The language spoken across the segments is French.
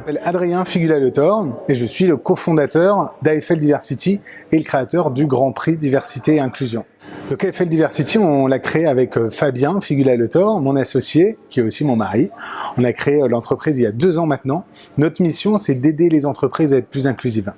m'appelle Adrien Figula-Le Thor et je suis le cofondateur d'AFL Diversity et le créateur du Grand Prix Diversité et Inclusion. Donc AFL Diversity, on l'a créé avec Fabien Figula-Le Thor, mon associé, qui est aussi mon mari. On a créé l'entreprise il y a 2 ans maintenant. Notre mission, c'est d'aider les entreprises à être plus inclusives.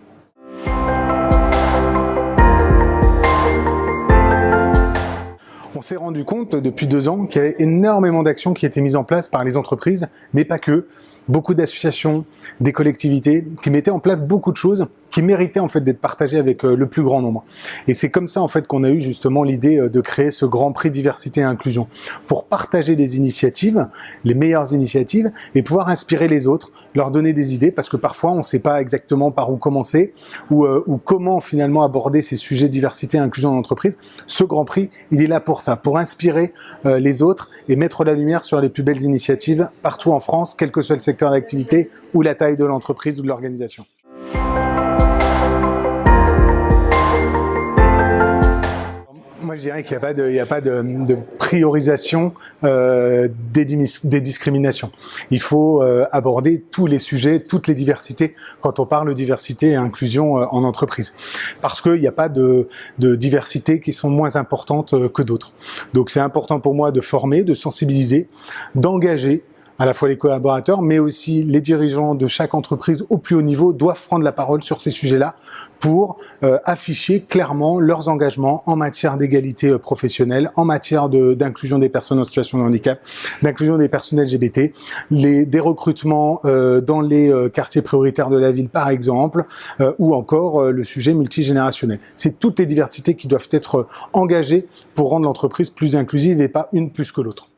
On s'est rendu compte depuis 2 ans qu'il y avait énormément d'actions qui étaient mises en place par les entreprises, mais pas que. Beaucoup d'associations, des collectivités qui mettaient en place beaucoup de choses qui méritaient en fait d'être partagées avec le plus grand nombre. Et c'est comme ça en fait qu'on a eu justement l'idée de créer ce Grand Prix Diversité et Inclusion pour partager les initiatives, les meilleures initiatives et pouvoir inspirer les autres, leur donner des idées parce que parfois on ne sait pas exactement par où commencer ou comment finalement aborder ces sujets diversité et inclusion dans l'entreprise. Ce Grand Prix, il est là pour ça, pour inspirer les autres et mettre la lumière sur les plus belles initiatives partout en France, quel que soit le secteur d'activité ou la taille de l'entreprise ou de l'organisation. Moi, je dirais qu'il n'y a pas de priorisation des discriminations. Il faut aborder tous les sujets, toutes les diversités quand on parle de diversité et inclusion en entreprise. Parce qu'il n'y a pas de diversités qui sont moins importantes que d'autres. Donc c'est important pour moi de former, de sensibiliser, d'engager à la fois les collaborateurs, mais aussi les dirigeants de chaque entreprise au plus haut niveau doivent prendre la parole sur ces sujets-là pour afficher clairement leurs engagements en matière d'égalité professionnelle, en matière d'inclusion des personnes en situation de handicap, d'inclusion des personnes LGBT, des recrutements dans les quartiers prioritaires de la ville par exemple, ou encore le sujet multigénérationnel. C'est toutes les diversités qui doivent être engagées pour rendre l'entreprise plus inclusive et pas une plus que l'autre.